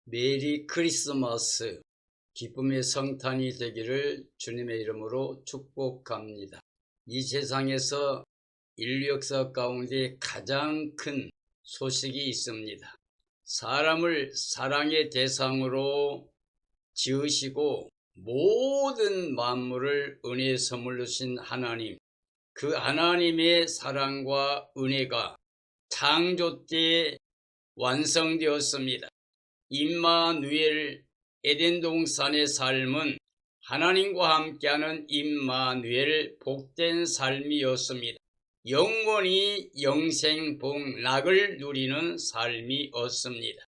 메리 크리스마스, 기쁨의 성탄이 되기를 주님의 이름으로 축복합니다. 이 세상에서 인류 역사 가운데 가장 큰 소식이 있습니다. 사람을 사랑의 대상으로 지으시고 모든 만물을 은혜의 선물로 주신 하나님, 그 하나님의 사랑과 은혜가 창조 때 완성되었습니다. 임마누엘, 에덴 동산의 삶은 하나님과 함께하는 임마누엘 복된 삶이었습니다. 영원히 영생복락을 누리는 삶이었습니다.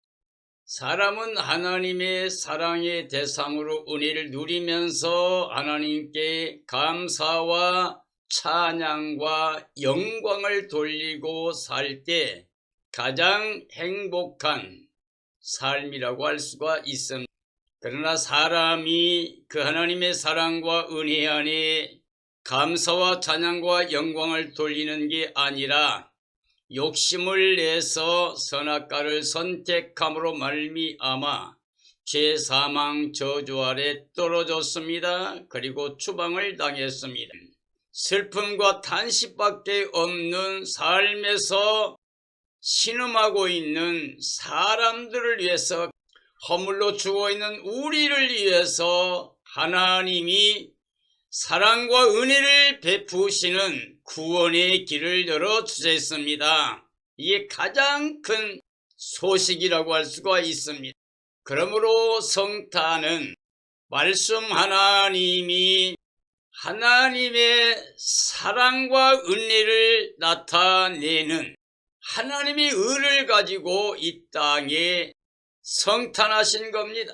사람은 하나님의 사랑의 대상으로 은혜를 누리면서 하나님께 감사와 찬양과 영광을 돌리고 살 때 가장 행복한 삶이라고 할 수가 있습니다. 그러나 사람이 그 하나님의 사랑과 은혜 안에 감사와 찬양과 영광을 돌리는 게 아니라 욕심을 내서 선악과를 선택함으로 말미암아 죄, 사망, 저주 아래 떨어졌습니다. 그리고 추방을 당했습니다. 슬픔과 탄식밖에 없는 삶에서 신음하고 있는 사람들을 위해서, 허물로 죽어있는 우리를 위해서 하나님이 사랑과 은혜를 베푸시는 구원의 길을 열어주셨습니다. 이게 가장 큰 소식이라고 할 수가 있습니다. 그러므로 성탄은 말씀 하나님이 하나님의 사랑과 은혜를 나타내는 하나님의 의를 가지고 이 땅에 성탄하신 겁니다.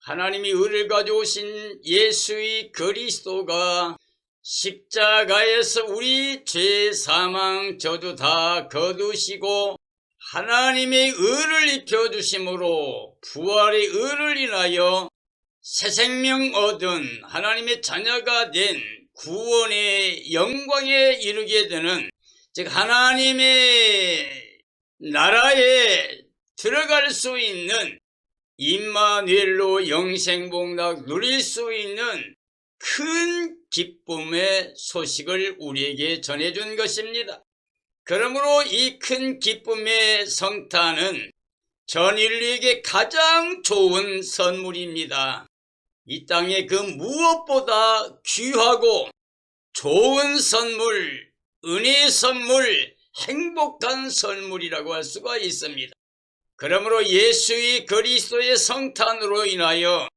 하나님이 의를 가져오신 예수의 그리스도가 십자가에서 우리 죄, 사망, 저주 다 거두시고 하나님의 의를 입혀주심으로 부활의 의를 인하여 새 생명 얻은 하나님의 자녀가 된 구원의 영광에 이르게 되는, 즉 하나님의 나라에 들어갈 수 있는, 임마누엘로 영생복락 누릴 수 있는 큰 기쁨의 소식을 우리에게 전해준 것입니다. 그러므로 이 큰 기쁨의 성탄은 전 인류에게 가장 좋은 선물입니다. 이 땅에 그 무엇보다 귀하고 좋은 선물, 은혜의 선물, 행복한 선물이라고 할 수가 있습니다. 그러므로 예수의 그리스도의 성탄으로 인하여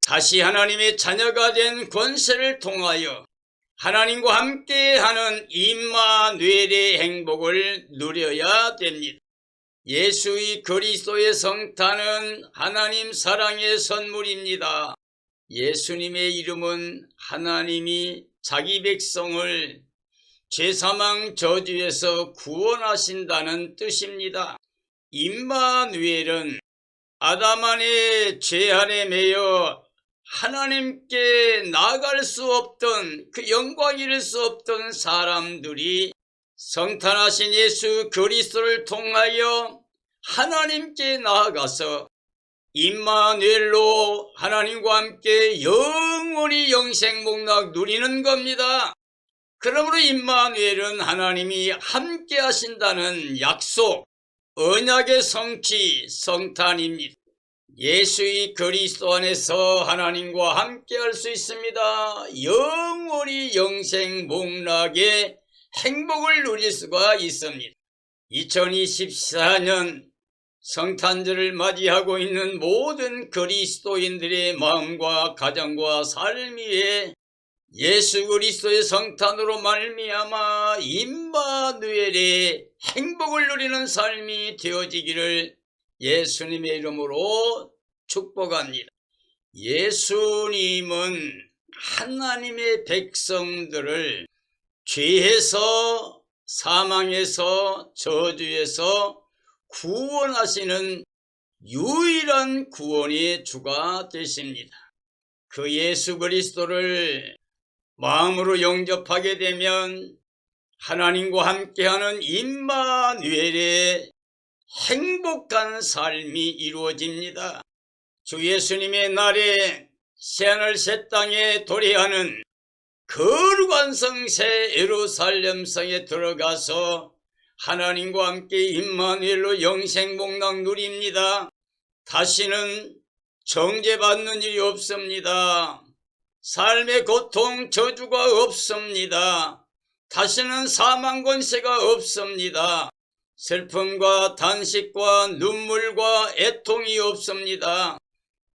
다시 하나님의 자녀가 된 권세를 통하여 하나님과 함께하는 임마누엘의 행복을 누려야 됩니다. 예수의 그리스도의 성탄은 하나님 사랑의 선물입니다. 예수님의 이름은 하나님이 자기 백성을 죄사망 저주에서 구원하신다는 뜻입니다. 임마누엘은 아담 안의 죄 안에 매여 하나님께 나아갈 수 없던, 그 영광 이룰 수 없던 사람들이 성탄하신 예수 그리스도를 통하여 하나님께 나아가서 임마누엘로 하나님과 함께 영원히 영생복락 누리는 겁니다. 그러므로 임마누엘은 하나님이 함께 하신다는 약속, 언약의 성취, 성탄입니다. 예수의 그리스도 안에서 하나님과 함께 할 수 있습니다. 영원히 영생복락의 행복을 누릴 수가 있습니다. 2024년 성탄절을 맞이하고 있는 모든 그리스도인들의 마음과 가정과 삶 위에 예수 그리스도의 성탄으로 말미암아 임마누엘의 행복을 누리는 삶이 되어지기를 예수님의 이름으로 축복합니다. 예수님은 하나님의 백성들을 죄에서, 사망에서, 저주에서 구원하시는 유일한 구원의 주가 되십니다. 그 예수 그리스도를 마음으로 영접하게 되면 하나님과 함께하는 임마누엘의 행복한 삶이 이루어집니다. 주 예수님의 날에 새하늘 새 땅에 도래하는 거룩한 성 새 예루살렘 성에 들어가서 하나님과 함께 임마누엘로 영생복락 누립니다. 다시는 정죄받는 일이 없습니다. 삶의 고통 저주가 없습니다. 다시는 사망 권세가 없습니다. 슬픔과 단식과 눈물과 애통이 없습니다.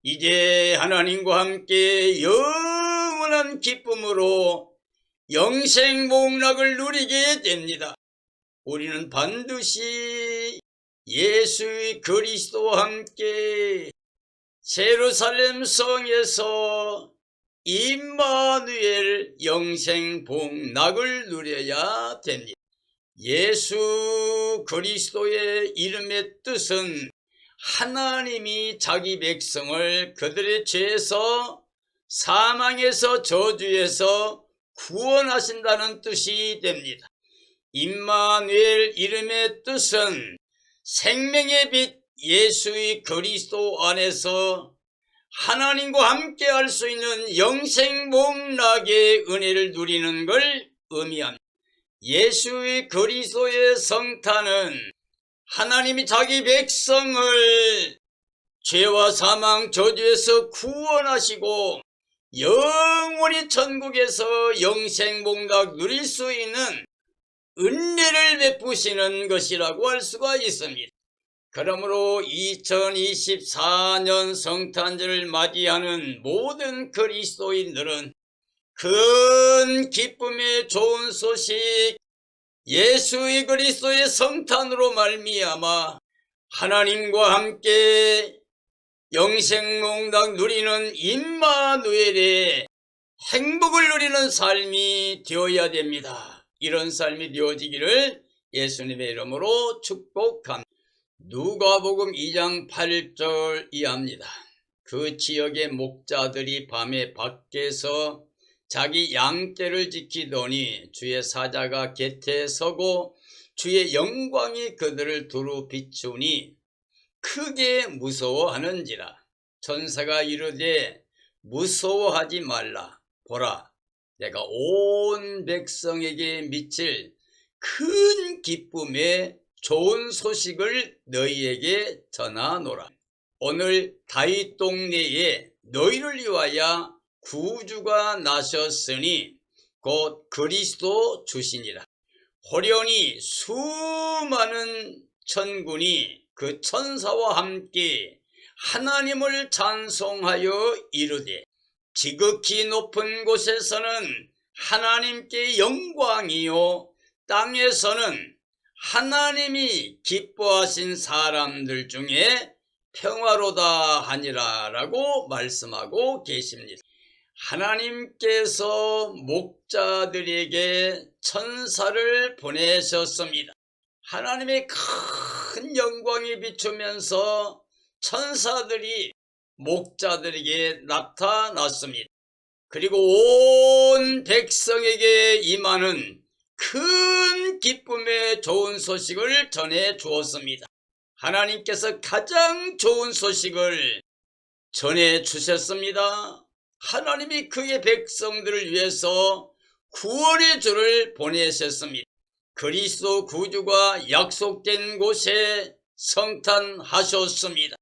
이제 하나님과 함께 영원한 기쁨으로 영생복락을 누리게 됩니다. 우리는 반드시 예수의 그리스도와 함께 예루살렘 성에서 임마누엘 영생복락을 누려야 됩니다. 예수 그리스도의 이름의 뜻은 하나님이 자기 백성을 그들의 죄에서 사망에서 저주에서 구원하신다는 뜻이 됩니다. 임마누엘 이름의 뜻은 생명의 빛 예수의 그리스도 안에서 하나님과 함께 할 수 있는 영생복락의 은혜를 누리는 걸 의미합니다. 예수의 그리스도의 성탄은 하나님이 자기 백성을 죄와 사망 저주에서 구원하시고 영원히 천국에서 영생복락 누릴 수 있는 은혜를 베푸시는 것이라고 할 수가 있습니다. 그러므로 2024년 성탄절을 맞이하는 모든 그리스도인들은 큰 기쁨의 좋은 소식 예수의 그리스도의 성탄으로 말미암아 하나님과 함께 영생복락 누리는 임마누엘의 행복을 누리는 삶이 되어야 됩니다. 이런 삶이 되어지기를 예수님의 이름으로 축복합니다. 누가복음 2장 8절 이하입니다. 그 지역의 목자들이 밤에 밖에서 자기 양떼를 지키더니 주의 사자가 곁에 서고 주의 영광이 그들을 두루 비추니 크게 무서워하는지라. 천사가 이르되 무서워하지 말라. 보라, 내가 온 백성에게 미칠 큰 기쁨의 좋은 소식을 너희에게 전하노라. 오늘 다윗 동네에 너희를 위하여 구주가 나셨으니 곧 그리스도 주시니라. 호련히 수많은 천군이 그 천사와 함께 하나님을 찬송하여 이르되 지극히 높은 곳에서는 하나님께 영광이요 땅에서는 하나님이 기뻐하신 사람들 중에 평화로다 하니라 라고 말씀하고 계십니다. 하나님께서 목자들에게 천사를 보내셨습니다. 하나님의 큰 영광이 비추면서 천사들이 목자들에게 나타났습니다. 그리고 온 백성에게 임하는 큰 기쁨의 좋은 소식을 전해 주었습니다. 하나님께서 가장 좋은 소식을 전해 주셨습니다. 하나님이 그의 백성들을 위해서 구원의 주를 보내셨습니다. 그리스도 구주가 약속된 곳에 성탄하셨습니다.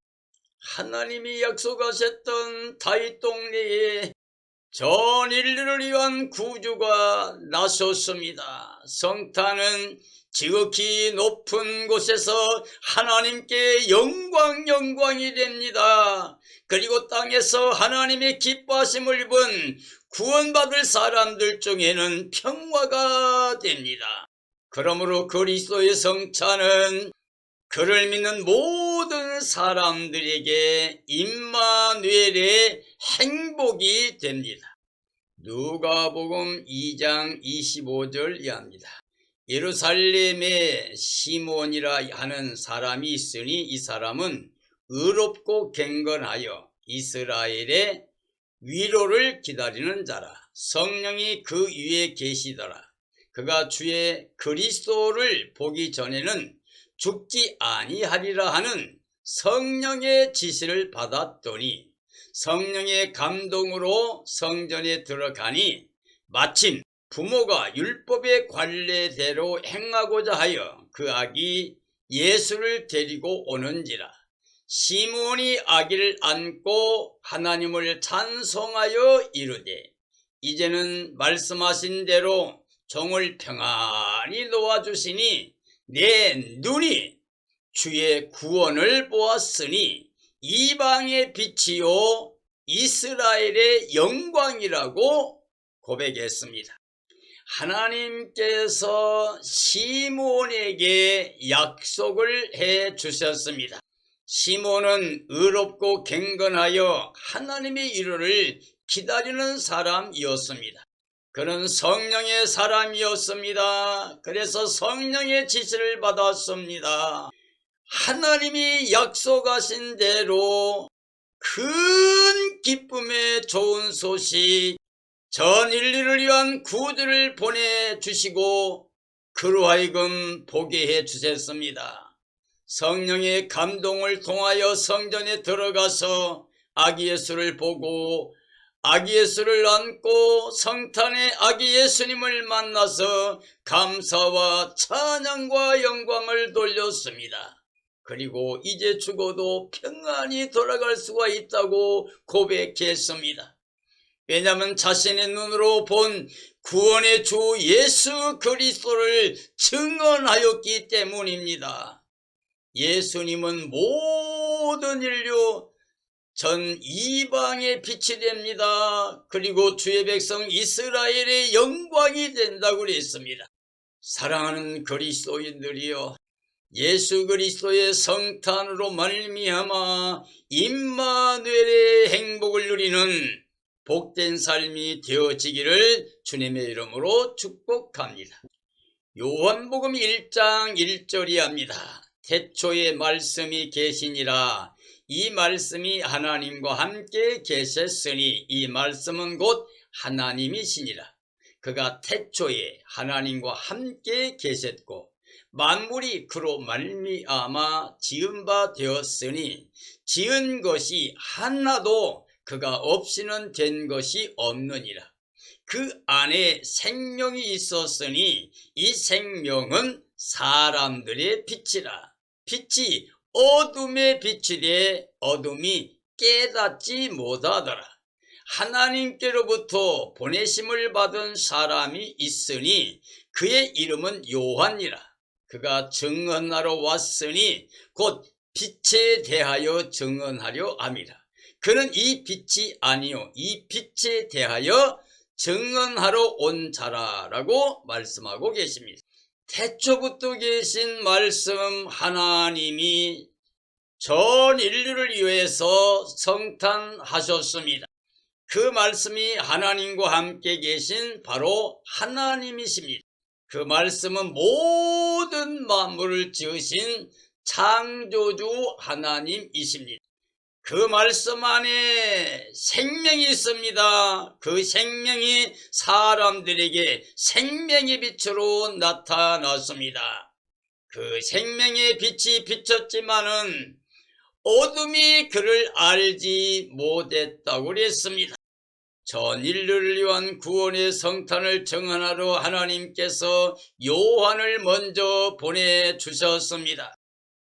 하나님이 약속하셨던 다윗 동네에 전 인류를 위한 구주가 나섰습니다. 성탄은 지극히 높은 곳에서 하나님께 영광이 됩니다. 그리고 땅에서 하나님의 기뻐하심을 입은 구원받을 사람들 중에는 평화가 됩니다. 그러므로 그리스도의 성찬은 그를 믿는 모든 사람들에게 임마누엘의 행복이 됩니다. 누가복음 2장 25절 이하입니다. 예루살렘에 시몬이라 하는 사람이 있으니 이 사람은 의롭고 경건하여 이스라엘의 위로를 기다리는 자라. 성령이 그 위에 계시더라. 그가 주의 그리스도를 보기 전에는 죽지 아니하리라 하는 성령의 지시를 받았더니 성령의 감동으로 성전에 들어가니 마침 부모가 율법의 관례대로 행하고자 하여 그 아기 예수를 데리고 오는지라. 시몬이 아기를 안고 하나님을 찬송하여 이르되 이제는 말씀하신 대로 종을 평안히 놓아주시니 내 눈이 주의 구원을 보았으니 이방의 빛이요 이스라엘의 영광이라고 고백했습니다. 하나님께서 시몬에게 약속을 해 주셨습니다. 시몬은 의롭고 경건하여 하나님의 이르를 기다리는 사람이었습니다. 그는 성령의 사람이었습니다. 그래서 성령의 지시를 받았습니다. 하나님이 약속하신 대로 큰 기쁨의 좋은 소식, 전 인류를 위한 구주를 보내주시고 그로 하여금 보게 해 주셨습니다. 성령의 감동을 통하여 성전에 들어가서 아기 예수를 보고 아기 예수를 안고 성탄의 아기 예수님을 만나서 감사와 찬양과 영광을 돌렸습니다. 그리고 이제 죽어도 평안히 돌아갈 수가 있다고 고백했습니다. 왜냐하면 자신의 눈으로 본 구원의 주 예수 그리스도를 증언하였기 때문입니다. 예수님은 모든 인류 전 이방의 빛이 됩니다. 그리고 주의 백성 이스라엘의 영광이 된다고 그랬습니다. 사랑하는 그리스도인들이여, 예수 그리스도의 성탄으로 말미암아 임마누엘의 행복을 누리는 복된 삶이 되어지기를 주님의 이름으로 축복합니다. 요한복음 1장 1절이 합니다. 태초에 말씀이 계시니라. 이 말씀이 하나님과 함께 계셨으니 이 말씀은 곧 하나님이시니라. 그가 태초에 하나님과 함께 계셨고 만물이 그로 말미암아 지은 바 되었으니 지은 것이 하나도 그가 없이는 된 것이 없느니라. 그 안에 생명이 있었으니 이 생명은 사람들의 빛이라. 빛이 어둠의 빛이래 어둠이 깨닫지 못하더라. 하나님께로부터 보내심을 받은 사람이 있으니 그의 이름은 요한이라. 그가 증언하러 왔으니 곧 빛에 대하여 증언하려 함이라. 그는 이 빛이 아니요 이 빛에 대하여 증언하러 온 자라라고 말씀하고 계십니다. 태초부터 계신 말씀 하나님이 전 인류를 위해서 성탄하셨습니다. 그 말씀이 하나님과 함께 계신 바로 하나님이십니다. 그 말씀은 모든 만물을 지으신 창조주 하나님이십니다. 그 말씀 안에 생명이 있습니다. 그 생명이 사람들에게 생명의 빛으로 나타났습니다. 그 생명의 빛이 비쳤지만은 어둠이 그를 알지 못했다고 그랬습니다. 전 인류를 위한 구원의 성탄을 증언하러 하나님께서 요한을 먼저 보내주셨습니다.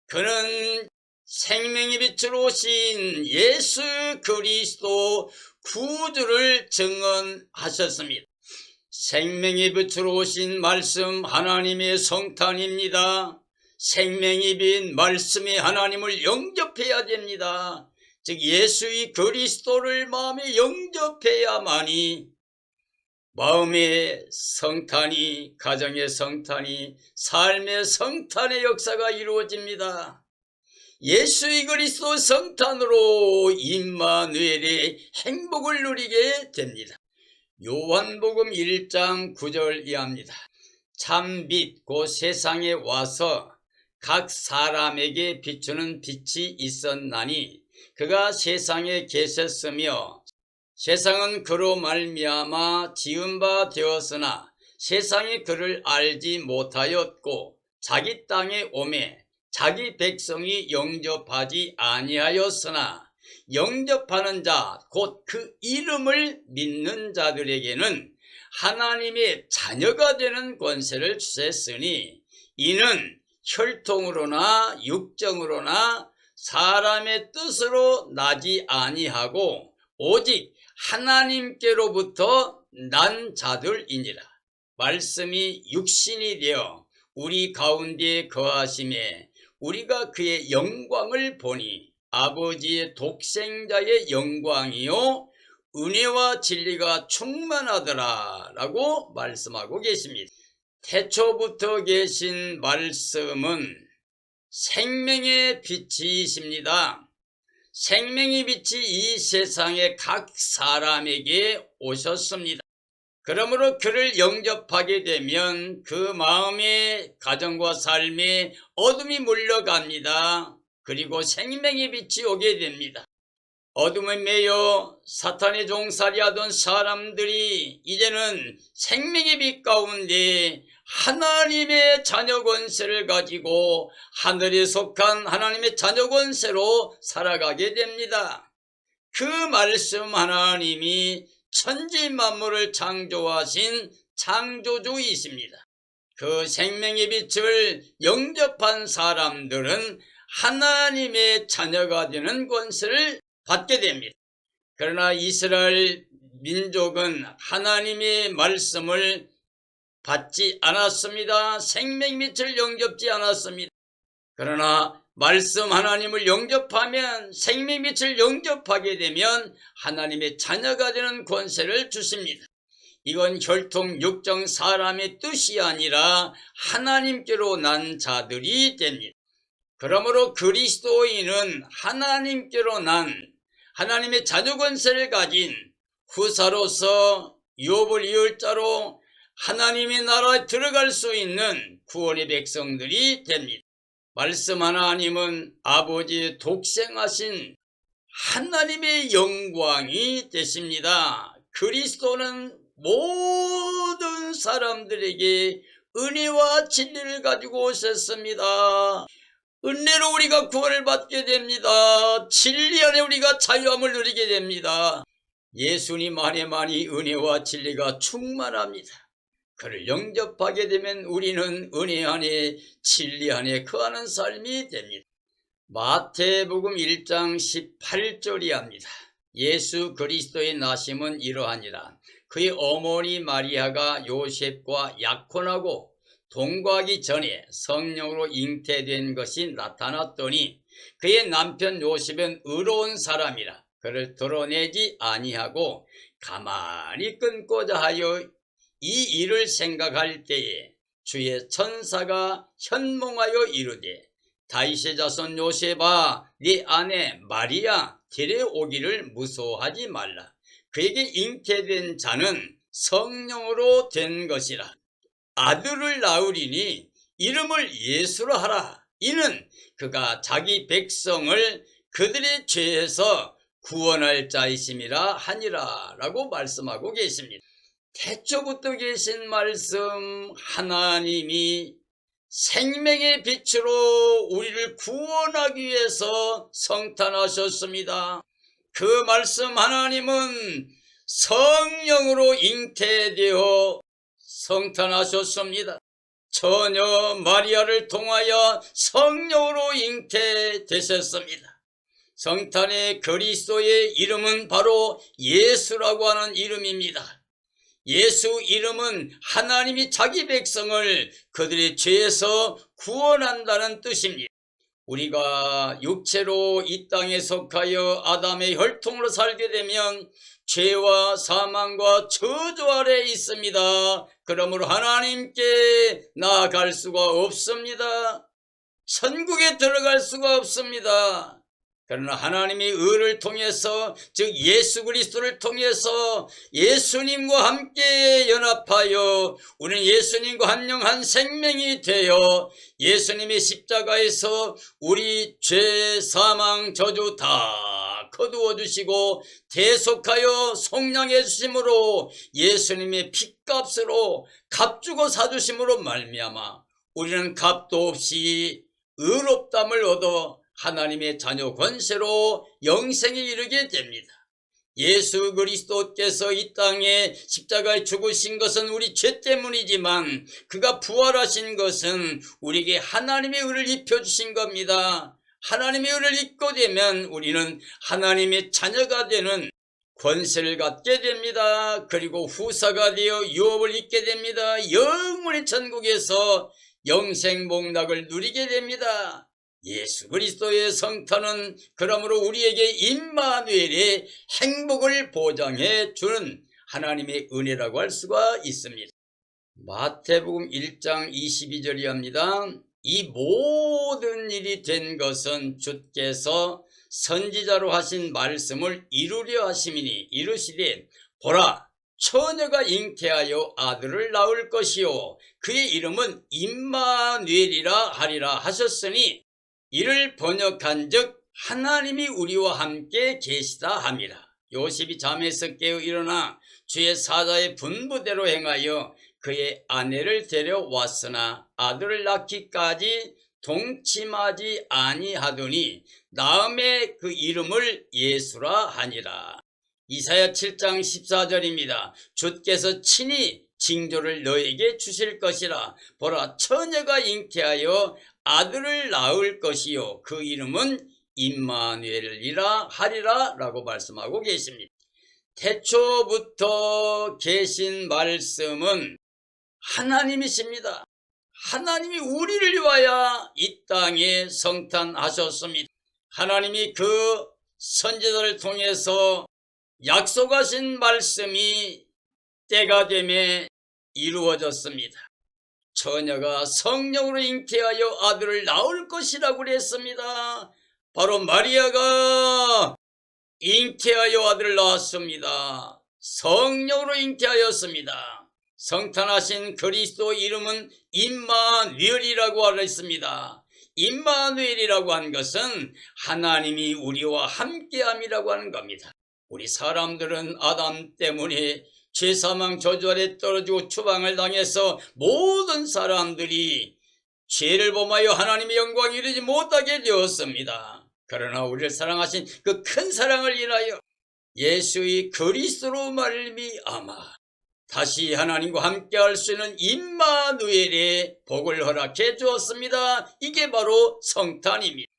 그는 생명의 빛으로 오신 예수 그리스도 구주를 증언하셨습니다. 생명의 빛으로 오신 말씀 하나님의 성탄입니다. 생명의 빛 말씀이 하나님을 영접해야 됩니다. 즉 예수의 그리스도를 마음에 영접해야만이 마음의 성탄이, 가정의 성탄이, 삶의 성탄의 역사가 이루어집니다. 예수의 그리스도 성탄으로 임마누엘의 행복을 누리게 됩니다. 요한복음 1장 9절 이하입니다. 참빛 곧 세상에 와서 각 사람에게 비추는 빛이 있었나니 그가 세상에 계셨으며 세상은 그로 말미암아 지은 바 되었으나 세상이 그를 알지 못하였고 자기 땅에 오매 자기 백성이 영접하지 아니하였으나 영접하는 자, 곧 그 이름을 믿는 자들에게는 하나님의 자녀가 되는 권세를 주셨으니 이는 혈통으로나 육정으로나 사람의 뜻으로 나지 아니하고 오직 하나님께로부터 난 자들이니라. 말씀이 육신이 되어 우리 가운데 거하심에 우리가 그의 영광을 보니 아버지의 독생자의 영광이요 은혜와 진리가 충만하더라 라고 말씀하고 계십니다. 태초부터 계신 말씀은 생명의 빛이십니다. 생명의 빛이 이 세상의 각 사람에게 오셨습니다. 그러므로 그를 영접하게 되면 그 마음의 가정과 삶에 어둠이 물러갑니다. 그리고 생명의 빛이 오게 됩니다. 어둠에 매여 사탄의 종살이하던 사람들이 이제는 생명의 빛 가운데 하나님의 자녀 권세를 가지고 하늘에 속한 하나님의 자녀 권세로 살아가게 됩니다. 그 말씀 하나님이 천지 만물을 창조하신 창조주이십니다. 그 생명의 빛을 영접한 사람들은 하나님의 자녀가 되는 권세를 받게 됩니다. 그러나 이스라엘 민족은 하나님의 말씀을 받지 않았습니다. 생명의 빛을 영접지 않았습니다. 그러나 말씀 하나님을 영접하면 생명의 빛을 영접하게 되면 하나님의 자녀가 되는 권세를 주십니다. 이건 혈통 육정 사람의 뜻이 아니라 하나님께로 난 자들이 됩니다. 그러므로 그리스도인은 하나님께로 난 하나님의 자녀 권세를 가진 후사로서 유업을 이을 자로 하나님의 나라에 들어갈 수 있는 구원의 백성들이 됩니다. 말씀 하나님은 아버지의 독생하신 하나님의 영광이 되십니다. 그리스도는 모든 사람들에게 은혜와 진리를 가지고 오셨습니다. 은혜로 우리가 구원을 받게 됩니다. 진리 안에 우리가 자유함을 누리게 됩니다. 예수님 안에만이 은혜와 진리가 충만합니다. 그를 영접하게 되면 우리는 은혜 안에 진리 안에 거하는 삶이 됩니다. 마태복음 1장 18절이 합니다. 예수 그리스도의 나심은 이러하니라. 그의 어머니 마리아가 요셉과 약혼하고 동거하기 전에 성령으로 잉태된 것이 나타났더니 그의 남편 요셉은 의로운 사람이라 그를 드러내지 아니하고 가만히 끊고자 하여 이 일을 생각할 때에 주의 천사가 현몽하여 이르되 다윗의 자손 요셉아 네 아내 마리아 데려오기를 무서워하지 말라. 그에게 잉태된 자는 성령으로 된 것이라. 아들을 낳으리니 이름을 예수로 하라. 이는 그가 자기 백성을 그들의 죄에서 구원할 자이심이라 하니라 라고 말씀하고 계십니다. 태초부터 계신 말씀 하나님이 생명의 빛으로 우리를 구원하기 위해서 성탄하셨습니다. 그 말씀 하나님은 성령으로 잉태되어 성탄하셨습니다. 처녀 마리아를 통하여 성령으로 잉태되셨습니다. 성탄의 그리스도의 이름은 바로 예수라고 하는 이름입니다. 예수 이름은 하나님이 자기 백성을 그들의 죄에서 구원한다는 뜻입니다. 우리가 육체로 이 땅에 속하여 아담의 혈통으로 살게 되면 죄와 사망과 저주 아래 있습니다. 그러므로 하나님께 나아갈 수가 없습니다. 천국에 들어갈 수가 없습니다. 그러나 하나님의 의를 통해서 즉 예수 그리스도를 통해서 예수님과 함께 연합하여 우리는 예수님과 한 영 한 생명이 되어 예수님의 십자가에서 우리 죄 사망 저주 다 거두어 주시고 대속하여 속량해 주심으로 예수님의 핏값으로 값주고 사주심으로 말미암아 우리는 값도 없이 의롭담을 얻어 하나님의 자녀 권세로 영생에 이르게 됩니다. 예수 그리스도께서 이 땅에 십자가에 죽으신 것은 우리 죄 때문이지만 그가 부활하신 것은 우리에게 하나님의 의를 입혀주신 겁니다. 하나님의 의를 입고 되면 우리는 하나님의 자녀가 되는 권세를 갖게 됩니다. 그리고 후사가 되어 유업을 입게 됩니다. 영원의 천국에서 영생 복락을 누리게 됩니다. 예수 그리스도의 성탄은 그러므로 우리에게 임마누엘의 행복을 보장해 주는 하나님의 은혜라고 할 수가 있습니다. 마태복음 1장 22절이 합니다. 이 모든 일이 된 것은 주께서 선지자로 하신 말씀을 이루려 하심이니 이르시되 보라 처녀가 잉태하여 아들을 낳을 것이요 그의 이름은 임마누엘이라 하리라 하셨으니 이를 번역한즉 하나님이 우리와 함께 계시다 함이라. 요셉이 잠에서 깨어 일어나 주의 사자의 분부대로 행하여 그의 아내를 데려왔으나 아들을 낳기까지 동침하지 아니하더니 다음에 그 이름을 예수라 하니라. 이사야 7장 14절입니다. 주께서 친히 징조를 너에게 주실 것이라. 보라 처녀가 잉태하여 아들을 낳을 것이요 그 이름은 임마누엘이라 하리라 라고 말씀하고 계십니다. 태초부터 계신 말씀은 하나님이십니다. 하나님이 우리를 위하여 이 땅에 성탄하셨습니다. 하나님이 그 선지자를 통해서 약속하신 말씀이 때가 되매 이루어졌습니다. 처녀가 성령으로 잉태하여 아들을 낳을 것이라고 그랬습니다. 바로 마리아가 잉태하여 아들을 낳았습니다. 성령으로 잉태하였습니다. 성탄하신 그리스도 이름은 임마누엘이라고 하였습니다. 임마누엘이라고 한 것은 하나님이 우리와 함께함이라고 하는 겁니다. 우리 사람들은 아담 때문에 죄사망 저주 아래 떨어지고 추방을 당해서 모든 사람들이 죄를 범하여 하나님의 영광에 이르지 못하게 되었습니다. 그러나 우리를 사랑하신 그 큰 사랑을 인하여 예수의 그리스도로 말미암아 다시 하나님과 함께할 수 있는 임마누엘의 복을 허락해 주었습니다. 이게 바로 성탄입니다.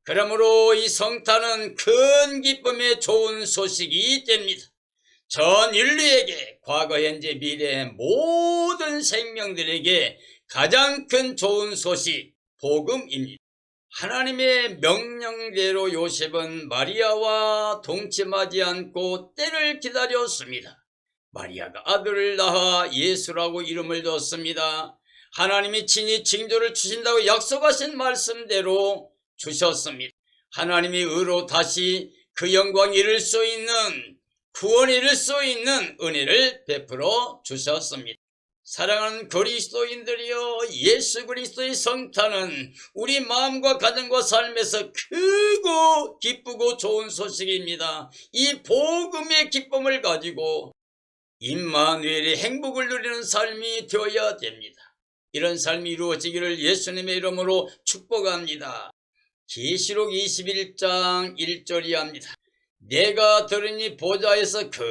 그러므로 이 성탄은 큰 기쁨의 좋은 소식이 됩니다. 전 인류에게 과거 현재 미래의 모든 생명들에게 가장 큰 좋은 소식 복음입니다. 하나님의 명령대로 요셉은 마리아와 동침하지 않고 때를 기다렸습니다. 마리아가 아들을 낳아 예수라고 이름을 뒀습니다. 하나님이 친히 징조를 주신다고 약속하신 말씀대로 주셨습니다. 하나님의 의로 다시 그 영광에 이를 수 있는 구원에 이를 수 있는 은혜를 베풀어 주셨습니다. 사랑하는 그리스도인들이여, 예수 그리스도의 성탄은 우리 마음과 가정과 삶에서 크고 기쁘고 좋은 소식입니다. 이 복음의 기쁨을 가지고 임마누엘의 행복을 누리는 삶이 되어야 됩니다. 이런 삶이 이루어지기를 예수님의 이름으로 축복합니다. 계시록 21장 1절이 합니다. 내가 들으니 보좌에서 큰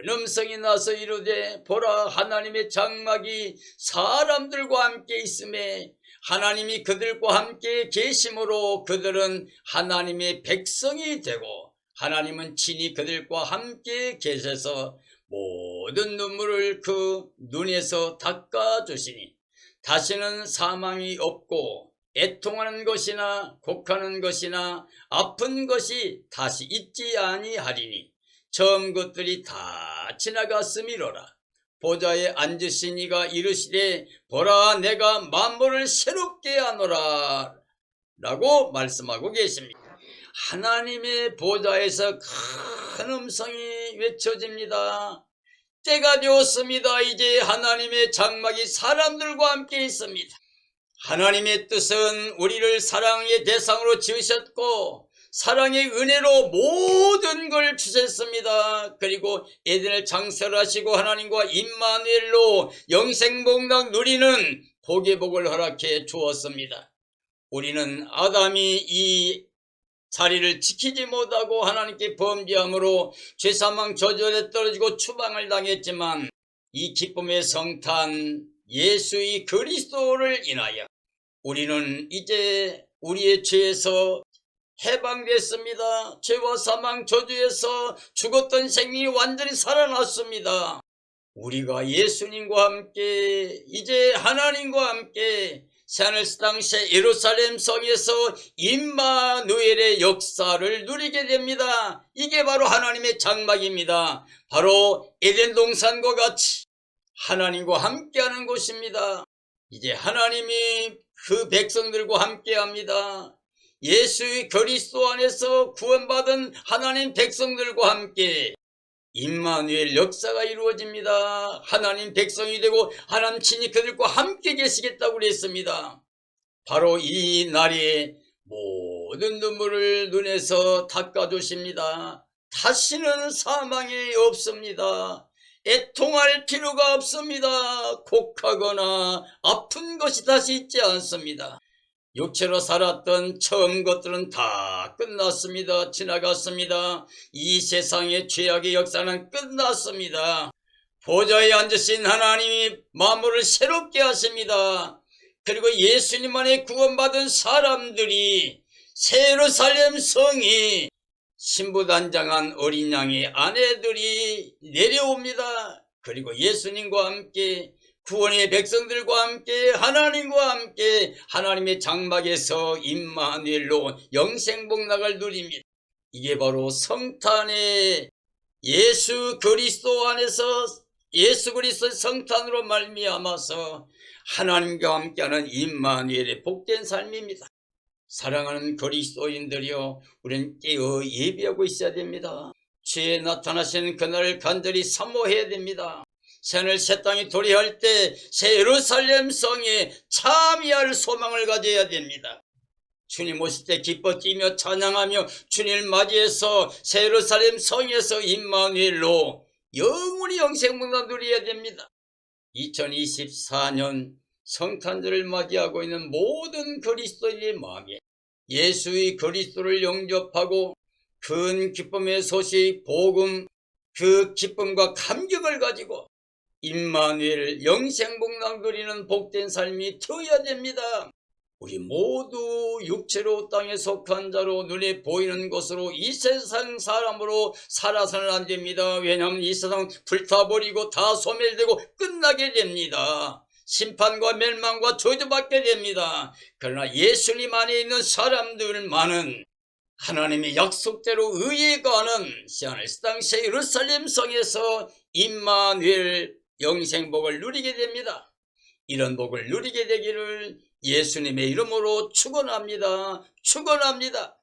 음성이 나서 이르되 보라 하나님의 장막이 사람들과 함께 있음에 하나님이 그들과 함께 계심으로 그들은 하나님의 백성이 되고 하나님은 친히 그들과 함께 계셔서 모든 눈물을 그 눈에서 닦아주시니 다시는 사망이 없고 애통하는 것이나 곡하는 것이나 아픈 것이 다시 있지 아니하리니 처음 것들이 다 지나갔음이로라. 보좌에 앉으신 이가 이르시되 보라 내가 만물을 새롭게 하노라 라고 말씀하고 계십니다. 하나님의 보좌에서 큰 음성이 외쳐집니다. 때가 되었습니다. 이제 하나님의 장막이 사람들과 함께 있습니다. 하나님의 뜻은 우리를 사랑의 대상으로 지으셨고 사랑의 은혜로 모든 걸 주셨습니다. 그리고 에덴을 장설하시고 하나님과 임마누엘로 영생복락 누리는 복의 복을 허락해 주었습니다. 우리는 아담이 이 자리를 지키지 못하고 하나님께 범죄함으로 죄사망 저주에 떨어지고 추방을 당했지만 이 기쁨의 성탄 예수의 그리스도를 인하여 우리는 이제 우리의 죄에서 해방됐습니다. 죄와 사망 저주에서 죽었던 생명이 완전히 살아났습니다. 우리가 예수님과 함께 이제 하나님과 함께 새하늘 새 땅 새 예루살렘 성에서 임마누엘의 역사를 누리게 됩니다. 이게 바로 하나님의 장막입니다. 바로 에덴 동산과 같이 하나님과 함께하는 곳입니다. 이제 하나님이 그 백성들과 함께합니다. 예수의 그리스도 안에서 구원받은 하나님 백성들과 함께 임마누엘 역사가 이루어집니다. 하나님 백성이 되고 하나님 친히 그들과 함께 계시겠다고 그랬습니다. 바로 이 날에 모든 눈물을 눈에서 닦아주십니다. 다시는 사망이 없습니다. 애통할 필요가 없습니다. 곡하거나 아픈 것이 다시 있지 않습니다. 육체로 살았던 처음 것들은 다 끝났습니다. 지나갔습니다. 이 세상의 죄악의 역사는 끝났습니다. 보좌에 앉으신 하나님이 만물을 새롭게 하십니다. 그리고 예수님 안에 구원받은 사람들이 새 예루살렘 성이 신부단장한 어린 양의 아내들이 내려옵니다. 그리고 예수님과 함께 구원의 백성들과 함께 하나님과 함께 하나님의 장막에서 임마누엘로 영생복락을 누립니다. 이게 바로 성탄의 예수 그리스도 안에서 예수 그리스도의 성탄으로 말미암아서 하나님과 함께하는 임마누엘의 복된 삶입니다. 사랑하는 그리스도인들이여, 우리는 깨어 예비하고 있어야 됩니다. 주에 나타나시는 그날을 간절히 사모해야 됩니다. 새하늘 새 땅이 도래할 때 새 예루살렘 성에 참여할 소망을 가져야 됩니다. 주님 오실 때 기뻐 뛰며 찬양하며 주님을 맞이해서 새 예루살렘 성에서 임마누엘로 영원히 영생문화 누려야 됩니다. 2024년 성탄절을 맞이하고 있는 모든 그리스도인의 마음에 예수의 그리스도를 영접하고 큰 기쁨의 소식, 복음, 그 기쁨과 감격을 가지고 임마누엘 영생복락 누리는 복된 삶이 되어야 됩니다. 우리 모두 육체로 땅에 속한 자로 눈에 보이는 것으로 이 세상 사람으로 살아서는 안 됩니다. 왜냐하면 이 세상 불타버리고 다 소멸되고 끝나게 됩니다. 심판과 멸망과 저주받게 됩니다. 그러나 예수님 안에 있는 사람들만은 하나님의 약속대로 의에 가는 새하늘 새 땅 새 예루살렘 성에서 임마누엘 영생복을 누리게 됩니다. 이런 복을 누리게 되기를 예수님의 이름으로 축원합니다. 축원합니다.